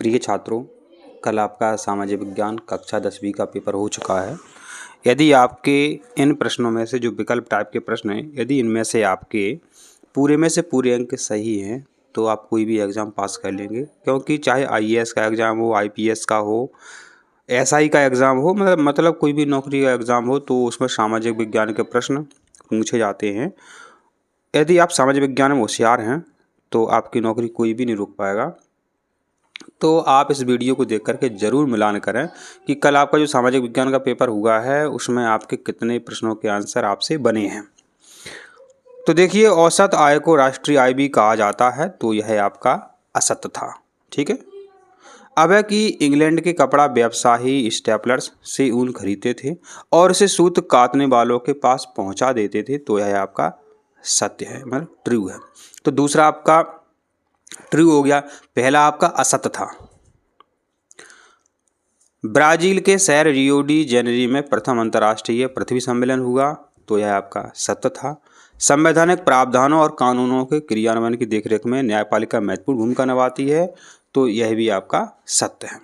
प्रिय छात्रों, कल आपका सामाजिक विज्ञान कक्षा 10वीं का पेपर हो चुका है। यदि आपके इन प्रश्नों में से जो विकल्प टाइप के प्रश्न हैं, यदि इनमें से आपके पूरे में से पूरे अंक सही हैं तो आप कोई भी एग्ज़ाम पास कर लेंगे, क्योंकि चाहे आईएएस का एग्ज़ाम हो, आईपीएस का हो, एसआई का एग्ज़ाम हो, मतलब कोई भी नौकरी का एग्ज़ाम हो तो उसमें सामाजिक विज्ञान के प्रश्न पूछे जाते हैं। यदि आप सामाजिक विज्ञान में होशियार हैं तो आपकी नौकरी कोई भी नहीं रोक पाएगा। तो आप इस वीडियो को देख करके ज़रूर मिलान करें कि कल आपका जो सामाजिक विज्ञान का पेपर हुआ है उसमें आपके कितने प्रश्नों के आंसर आपसे बने हैं। तो देखिए, औसत आय को राष्ट्रीय आय भी कहा जाता है, तो यह आपका असत्य था। ठीक है। अब है कि इंग्लैंड के कपड़ा व्यवसायी स्टेपलर्स से ऊन खरीदते थे और इसे सूत काटने वालों के पास पहुंचा देते थे, तो यह आपका सत्य है, मतलब ट्रू है। तो दूसरा आपका ट्रू हो गया, पहला आपका असत्य था। ब्राजील के शहर रियो डी जेनेरो में प्रथम अंतर्राष्ट्रीय पृथ्वी सम्मेलन हुआ, तो यह आपका सत्य था। संवैधानिक प्रावधानों और कानूनों के क्रियान्वयन की देखरेख में न्यायपालिका महत्वपूर्ण भूमिका निभाती है, तो यह भी आपका सत्य है।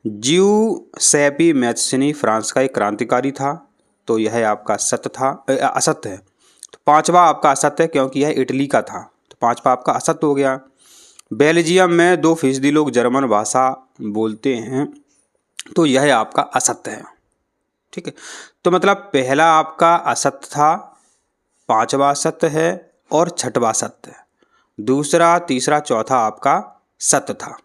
जियुसेपी मैत्सिनी फ्रांस का एक क्रांतिकारी था, तो यह आपका सत्य था, असत्य है। तो पांचवा आपका असत्य है क्योंकि यह इटली का था, तो पांचवा आपका असत्य हो गया। बेल्जियम में 2% लोग जर्मन भाषा बोलते हैं, तो यह आपका असत्य है। ठीक है। तो मतलब पहला आपका असत्य था, पांचवा असत्य है और छठवा सत्य है। दूसरा, तीसरा, चौथा आपका सत्य था।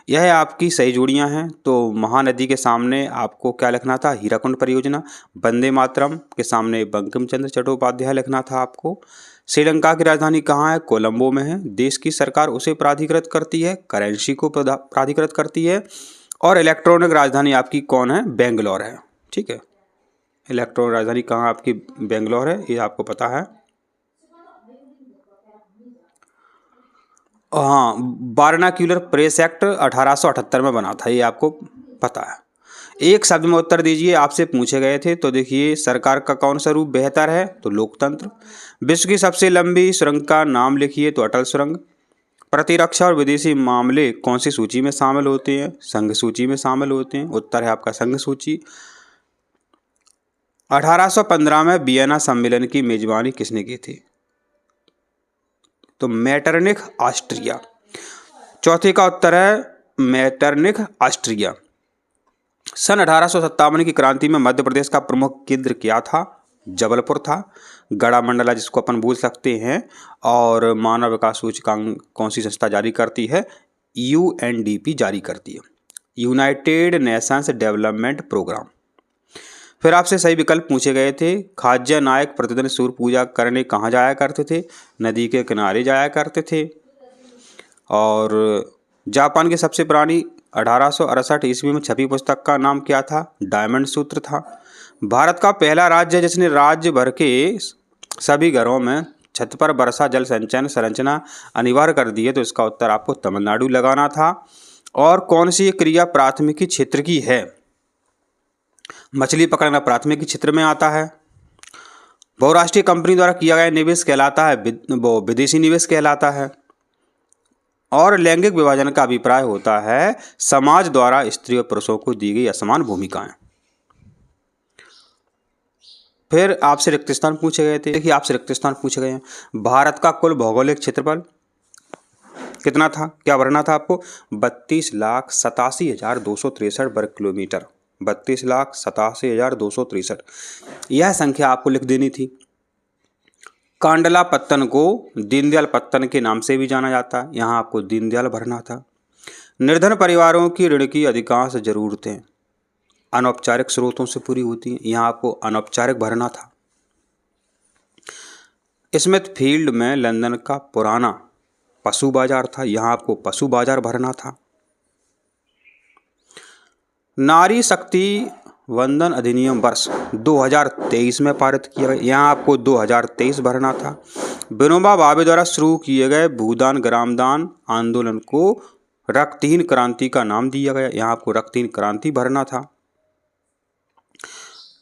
यह आपकी सही जोड़ियां हैं। तो महानदी के सामने आपको क्या लिखना था? हीराकुंड परियोजना। वंदे मातरम के सामने बंकिम चंद्र चट्टोपाध्याय लिखना था आपको। श्रीलंका की राजधानी कहाँ है? कोलंबो में है। देश की सरकार उसे प्राधिकृत करती है, करेंसी को प्राधिकृत करती है। और इलेक्ट्रॉनिक राजधानी आपकी कौन है? बेंगलोर है। ठीक है। इलेक्ट्रॉनिक राजधानी कहाँ आपकी? बेंगलोर है, ये आपको पता है। हाँ, वर्नाक्यूलर प्रेस एक्ट 1878 में बना था, ये आपको पता है। एक शब्द में उत्तर दीजिए, आपसे पूछे गए थे। तो देखिए, सरकार का कौन सा रूप बेहतर है? तो लोकतंत्र। विश्व की सबसे लंबी सुरंग का नाम लिखिए, तो अटल सुरंग। प्रतिरक्षा और विदेशी मामले कौन सी सूची में शामिल होते हैं? संघ सूची में शामिल होते हैं। उत्तर है आपका संघ सूची। 1815 में वियना सम्मेलन की मेजबानी किसने की थी? तो मेटरनिख, ऑस्ट्रिया। चौथे का उत्तर है मेटरनिख, ऑस्ट्रिया। सन 1857 की क्रांति में मध्य प्रदेश का प्रमुख केंद्र क्या था? जबलपुर था। गड़ा मंडला जिसको अपन भूल सकते हैं। और मानव विकास सूचकांक कौन सी संस्था जारी करती है? यूएनडीपी जारी करती है, यूनाइटेड नेशंस डेवलपमेंट प्रोग्राम। फिर आपसे सही विकल्प पूछे गए थे। खाज्य नायक प्रतिदिन सूर्य पूजा करने कहाँ जाया करते थे? नदी के किनारे जाया करते थे। और जापान की सबसे पुरानी 1868 ईस्वी में छपी पुस्तक का नाम क्या था? डायमंड सूत्र था। भारत का पहला राज्य जिसने राज्य भर के सभी घरों में छत पर वर्षा जल संचयन संरचना अनिवार्य कर दी है, तो इसका उत्तर आपको तमिलनाडु लगाना था। और कौन सी वो प्राथमिकी क्षेत्र की है? मछली पकड़ना प्राथमिकी क्षेत्र में आता है। बहुराष्ट्रीय कंपनी द्वारा किया गया निवेश कहलाता है, वो विदेशी निवेश कहलाता है। और लैंगिक विभाजन का अभिप्राय होता है समाज द्वारा स्त्री और पुरुषों को दी गई असमान भूमिकाएं। फिर आपसे रिक्त स्थान पूछे गए थे। देखिए, आपसे रिक्त स्थान पूछे गए हैं। भारत का कुल भौगोलिक क्षेत्रफल कितना था? क्या भरना था आपको? 32,87,263 वर्ग किलोमीटर। 32,87,263, यह संख्या आपको लिख देनी थी। कांडला पत्तन को दीनदयाल पत्तन के नाम से भी जाना जाता है, यहाँ आपको दीनदयाल भरना था। निर्धन परिवारों की ऋण की अधिकांश जरूरतें अनौपचारिक स्रोतों से पूरी होती हैं, यहाँ आपको अनौपचारिक भरना था। स्मिथफील्ड में लंदन का पुराना पशु बाजार था, यहाँ आपको पशु बाजार भरना था। नारी शक्ति वंदन अधिनियम वर्ष 2023 में पारित किया गया, यहाँ आपको 2023 भरना था। विनोबा भावे द्वारा शुरू किए गए भूदान ग्रामदान आंदोलन को रक्तहीन क्रांति का नाम दिया गया, यहाँ आपको रक्तहीन क्रांति भरना था।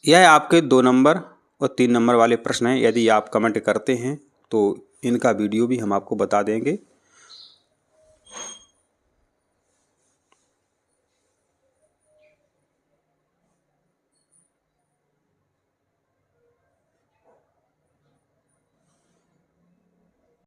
यह आपके 2 नंबर और 3 नंबर वाले प्रश्न हैं। यदि आप कमेंट करते हैं तो इनका वीडियो भी हम आपको बता देंगे।